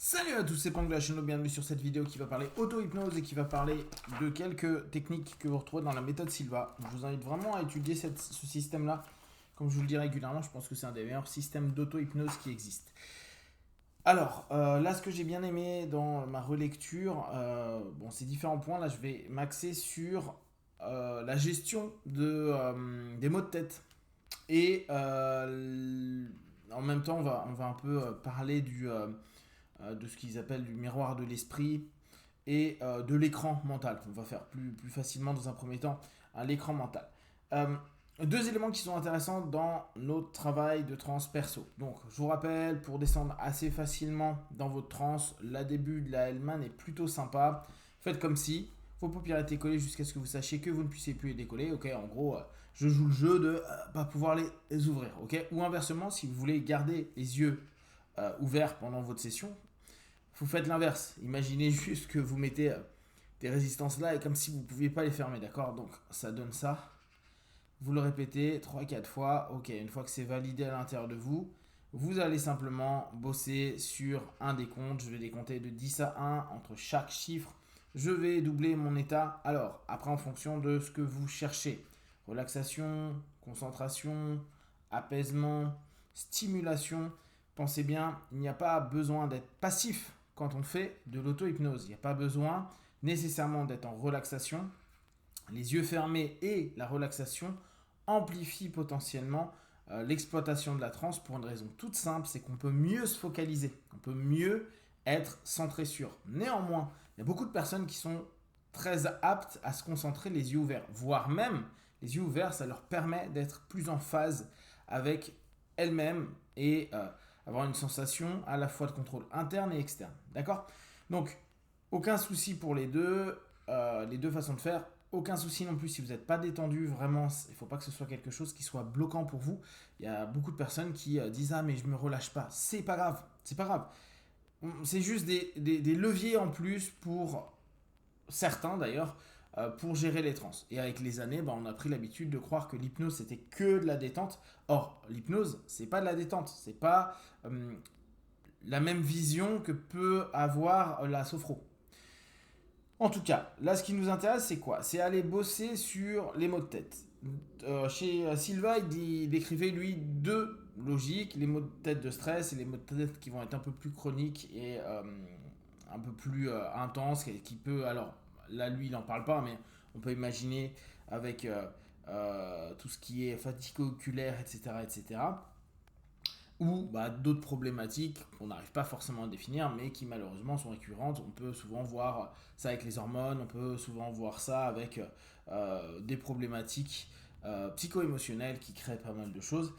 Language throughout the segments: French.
Salut à tous, c'est Pang de la chaîne, bienvenue sur cette vidéo qui va parler auto-hypnose et qui va parler de quelques techniques que vous retrouvez dans la méthode Silva. Je vous invite vraiment à étudier ce système-là. Comme je vous le dis régulièrement, je pense que c'est un des meilleurs systèmes d'auto-hypnose qui existe. Alors, là, ce que j'ai bien aimé dans ma relecture, ces différents points. Là, je vais m'axer sur la gestion des maux de tête. Et en même temps, on va un peu parler de ce qu'ils appellent du miroir de l'esprit et de l'écran mental. On va faire plus facilement dans un premier temps à l'écran mental. Euh, Deux éléments qui sont intéressants dans notre travail de transe perso. Donc, je vous rappelle, pour descendre assez facilement dans votre transe, la début de la Hellman est plutôt sympa. Faites comme si vos paupières étaient collées jusqu'à ce que vous sachiez que vous ne puissiez plus les décoller. Ok, en gros, je joue le jeu de pas pouvoir les ouvrir. Ok, ou inversement, si vous voulez garder les yeux ouverts pendant votre session, vous faites l'inverse. Imaginez juste que vous mettez des résistances là et comme si vous ne pouviez pas les fermer, d'accord? Donc ça donne ça. Vous le répétez 3-4 fois. Ok, une fois que c'est validé à l'intérieur de vous, vous allez simplement bosser sur un décompte. Je vais décompter de 10 à 1 entre chaque chiffre. Je vais doubler mon état. Alors, après en fonction de ce que vous cherchez. Relaxation, concentration, apaisement, stimulation. Pensez bien, il n'y a pas besoin d'être passif quand on fait de l'auto-hypnose. Il n'y a pas besoin nécessairement d'être en relaxation. Les yeux fermés et la relaxation amplifient potentiellement l'exploitation de la transe pour une raison toute simple, c'est qu'on peut mieux se focaliser, on peut mieux être centré sur. Néanmoins, il y a beaucoup de personnes qui sont très aptes à se concentrer les yeux ouverts, voire même les yeux ouverts, ça leur permet d'être plus en phase avec elles-mêmes et avoir une sensation à la fois de contrôle interne et externe. D'accord? Donc, aucun souci pour les deux façons de faire. Aucun souci non plus si vous n'êtes pas détendu, vraiment, il ne faut pas que ce soit quelque chose qui soit bloquant pour vous. Il y a beaucoup de personnes qui disent ah mais je me relâche pas. C'est pas grave, c'est pas grave. C'est juste des leviers en plus pour certains d'ailleurs pour gérer les trans. Et avec les années, on a pris l'habitude de croire que l'hypnose c'était que de la détente. Or, l'hypnose c'est pas de la détente, c'est pas la même vision que peut avoir la sophro. En tout cas, là, ce qui nous intéresse, c'est quoi? C'est aller bosser sur les maux de tête. Chez Silva, il décrivait, lui, deux logiques, les maux de tête de stress et les maux de tête qui vont être un peu plus chroniques et un peu plus intenses, qui peut, alors, là, lui, il n'en parle pas, mais on peut imaginer avec tout ce qui est fatigue oculaire, etc., etc., ou d'autres problématiques qu'on n'arrive pas forcément à définir, mais qui malheureusement sont récurrentes. On peut souvent voir ça avec les hormones, on peut souvent voir ça avec des problématiques psycho-émotionnelles qui créent pas mal de choses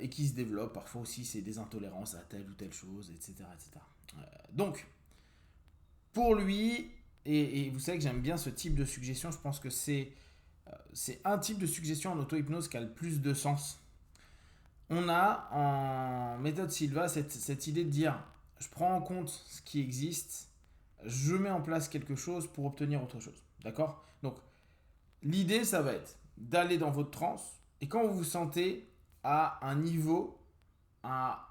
et qui se développent. Parfois aussi, c'est des intolérances à telle ou telle chose, etc. etc. Donc, pour lui, et vous savez que j'aime bien ce type de suggestion, je pense que c'est un type de suggestion en auto-hypnose qui a le plus de sens. On a en méthode Silva cette idée de dire je prends en compte ce qui existe, je mets en place quelque chose pour obtenir autre chose. D'accord? Donc l'idée ça va être d'aller dans votre transe et quand vous vous sentez à un niveau, à,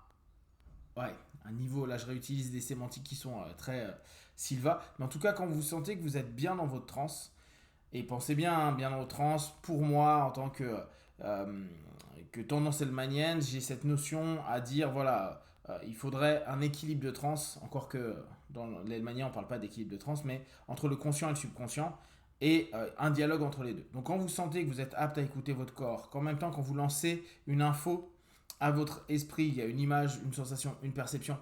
ouais, un niveau, là je réutilise des sémantiques qui sont très Silva, mais en tout cas quand vous sentez que vous êtes bien dans votre transe, et pensez bien, hein, bien dans votre transe, pour moi en tant euh, que tendance hellmanienne, j'ai cette notion à dire voilà, il faudrait un équilibre de transe, encore que dans l'hellmanien on ne parle pas d'équilibre de transe, mais entre le conscient et le subconscient, et un dialogue entre les deux. Donc quand vous sentez que vous êtes apte à écouter votre corps, qu'en même temps quand vous lancez une info à votre esprit, il y a une image, une sensation, une perception,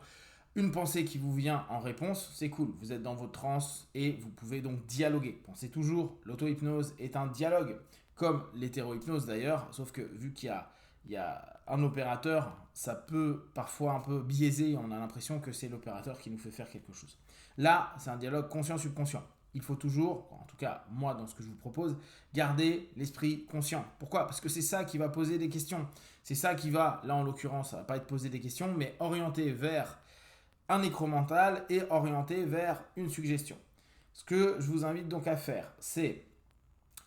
une pensée qui vous vient en réponse, c'est cool. Vous êtes dans votre transe et vous pouvez donc dialoguer. Pensez toujours, l'auto-hypnose est un dialogue, comme l'hétéro-hypnose d'ailleurs, sauf que vu qu'il y a un opérateur, ça peut parfois un peu biaiser, on a l'impression que c'est l'opérateur qui nous fait faire quelque chose. Là, c'est un dialogue conscient-subconscient. Il faut toujours, en tout cas moi dans ce que je vous propose, garder l'esprit conscient. Pourquoi? Parce que c'est ça qui va poser des questions. C'est ça qui va, là en l'occurrence, ça va pas être poser des questions, mais orienter vers un écran mental et orienté vers une suggestion. Ce que je vous invite donc à faire, c'est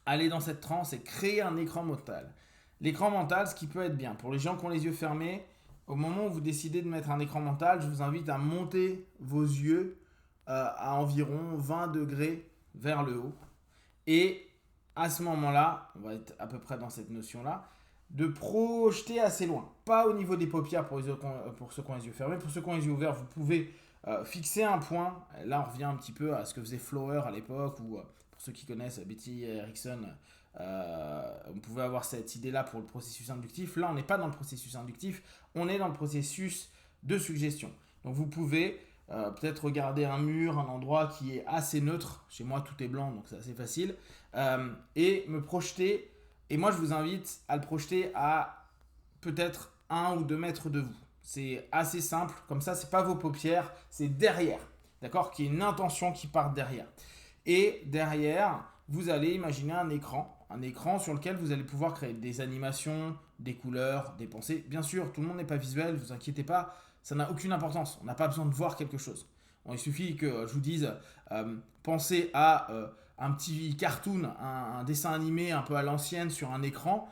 aller dans cette transe et créer un écran mental. L'écran mental, ce qui peut être bien pour les gens qui ont les yeux fermés, au moment où vous décidez de mettre un écran mental, je vous invite à monter vos yeux à environ 20 degrés vers le haut. Et à ce moment-là, on va être à peu près dans cette notion-là, de projeter assez loin. Pas au niveau des paupières pour ceux qui ont les yeux fermés. Pour ceux qui ont les yeux ouverts, vous pouvez fixer un point. Là, on revient un petit peu à ce que faisait Flower à l'époque, ou pour ceux qui connaissent Betty Erickson, on pouvait avoir cette idée-là pour le processus inductif. Là, on n'est pas dans le processus inductif, on est dans le processus de suggestion. Donc, vous pouvez peut-être regarder un mur, un endroit qui est assez neutre. Chez moi, tout est blanc, donc c'est assez facile. Et me projeter. Et moi, je vous invite à le projeter à peut-être 1 ou 2 mètres de vous. C'est assez simple. Comme ça, c'est pas vos paupières, c'est derrière. D'accord? Qu'il y ait une intention qui part derrière. Et derrière, vous allez imaginer un écran sur lequel vous allez pouvoir créer des animations, des couleurs, des pensées. Bien sûr, tout le monde n'est pas visuel, ne vous inquiétez pas, ça n'a aucune importance. On n'a pas besoin de voir quelque chose. Bon, il suffit que je vous dise, pensez à un petit cartoon, un dessin animé un peu à l'ancienne sur un écran.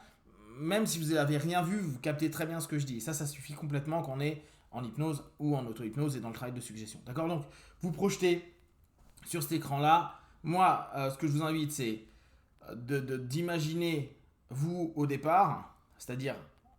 Même si vous n'avez rien vu, vous captez très bien ce que je dis. Et ça suffit complètement quand on est en hypnose ou en auto-hypnose et dans le travail de suggestion. D'accord? Donc, vous projetez sur cet écran-là. Moi, ce que je vous invite, c'est d'imaginer vous au départ, c'est-à-dire,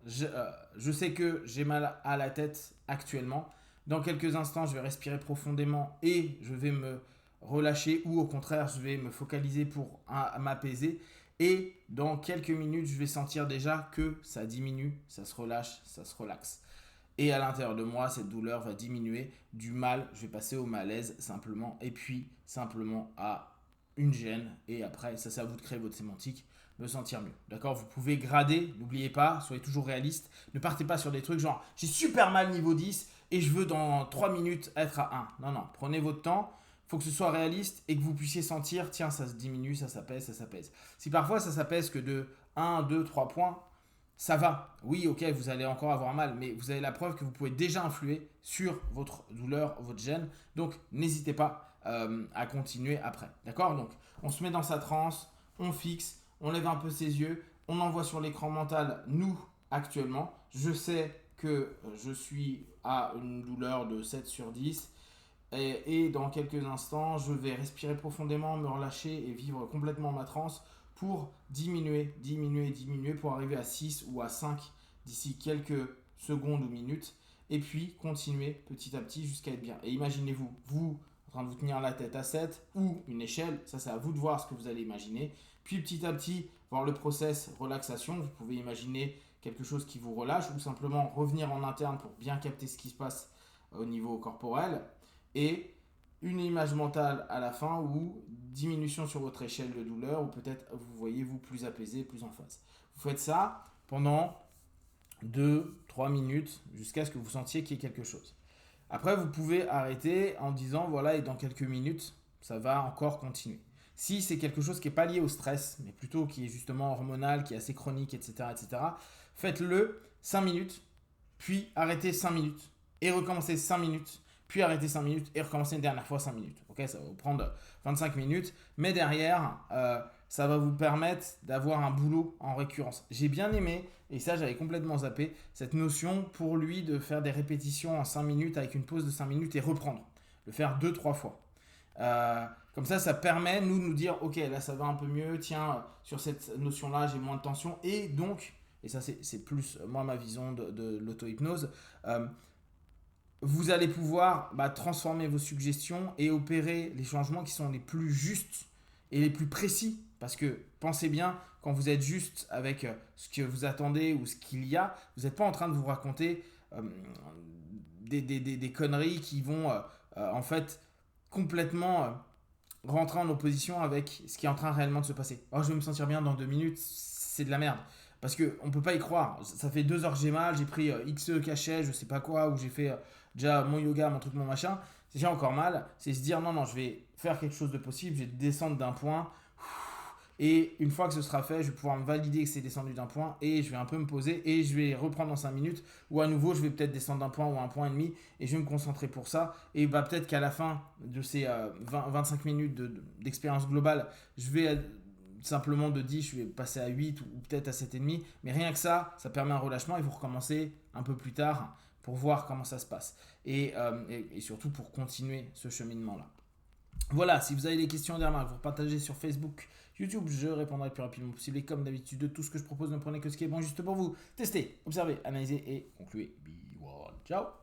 je sais que j'ai mal à la tête actuellement. Dans quelques instants, je vais respirer profondément et je vais me relâcher, ou au contraire, je vais me focaliser pour m'apaiser. Et dans quelques minutes, je vais sentir déjà que ça diminue, ça se relâche, ça se relaxe. Et à l'intérieur de moi, cette douleur va diminuer. Du mal, je vais passer au malaise simplement. Et puis simplement à une gêne. Et après, ça c'est à vous de créer votre sémantique, me sentir mieux. D'accord? Vous pouvez grader, n'oubliez pas, soyez toujours réaliste. Ne partez pas sur des trucs genre j'ai super mal niveau 10 et je veux dans 3 minutes être à 1. Non, non, prenez votre temps. Il faut que ce soit réaliste et que vous puissiez sentir, tiens, ça se diminue, ça s'apaise, ça s'apaise. Si parfois ça s'apaise que de 1, 2, 3 points, ça va. Oui, ok, vous allez encore avoir mal, mais vous avez la preuve que vous pouvez déjà influer sur votre douleur, votre gêne. Donc, n'hésitez pas à continuer après. D'accord? Donc, on se met dans sa transe, on fixe, on lève un peu ses yeux, on envoie sur l'écran mental, nous, actuellement. Je sais que je suis à une douleur de 7 sur 10. Et dans quelques instants, je vais respirer profondément, me relâcher et vivre complètement ma transe pour diminuer pour arriver à 6 ou à 5 d'ici quelques secondes ou minutes. Et puis continuer petit à petit jusqu'à être bien. Et imaginez-vous, vous en train de vous tenir la tête à 7 ou une échelle, ça c'est à vous de voir ce que vous allez imaginer. Puis petit à petit, voir le process relaxation, vous pouvez imaginer quelque chose qui vous relâche ou simplement revenir en interne pour bien capter ce qui se passe au niveau corporel. Et une image mentale à la fin ou diminution sur votre échelle de douleur ou peut-être vous voyez vous plus apaisé, plus en phase. Vous faites ça pendant 2-3 minutes jusqu'à ce que vous sentiez qu'il y ait quelque chose. Après, vous pouvez arrêter en disant voilà, et dans quelques minutes, ça va encore continuer. Si c'est quelque chose qui n'est pas lié au stress, mais plutôt qui est justement hormonal, qui est assez chronique, etc., faites-le 5 minutes, puis arrêtez 5 minutes et recommencez 5 minutes, puis arrêtez 5 minutes et recommencer une dernière fois 5 minutes. Ok, ça va vous prendre 25 minutes, mais derrière, ça va vous permettre d'avoir un boulot en récurrence. J'ai bien aimé, et ça j'avais complètement zappé, cette notion pour lui de faire des répétitions en 5 minutes avec une pause de 5 minutes et reprendre. Le faire 2-3 fois. Comme ça permet nous de nous dire ok, là ça va un peu mieux, tiens, sur cette notion-là j'ai moins de tension, et donc, et ça c'est plus moi ma vision de l'auto-hypnose, vous allez pouvoir transformer vos suggestions et opérer les changements qui sont les plus justes et les plus précis. Parce que pensez bien, quand vous êtes juste avec ce que vous attendez ou ce qu'il y a, vous n'êtes pas en train de vous raconter des conneries qui vont en fait complètement rentrer en opposition avec ce qui est en train réellement de se passer. Oh, je vais me sentir bien dans 2 minutes, c'est de la merde. Parce qu'on ne peut pas y croire. Ça fait 2 heures que j'ai mal, j'ai pris XE cachet, je sais pas quoi, ou j'ai fait déjà mon yoga, mon truc, mon machin. C'est déjà encore mal. C'est se dire non, je vais faire quelque chose de possible, je vais descendre d'un point. Et une fois que ce sera fait, je vais pouvoir me valider que c'est descendu d'un point et je vais un peu me poser et je vais reprendre dans 5 minutes. Ou à nouveau, je vais peut-être descendre d'un point ou un point et demi et je vais me concentrer pour ça. Et peut-être qu'à la fin de ces 25 minutes d'expérience globale, je vais simplement de 10, je vais passer à 8 ou peut-être à 7,5. Mais rien que ça permet un relâchement et vous recommencez un peu plus tard pour voir comment ça se passe. Et surtout pour continuer ce cheminement-là. Voilà, si vous avez des questions, des remarques, vous partagez sur Facebook, YouTube, je répondrai le plus rapidement possible. Et comme d'habitude, de tout ce que je propose, ne prenez que ce qui est bon juste pour vous. Testez, observez, analysez et concluez. Be one. Ciao.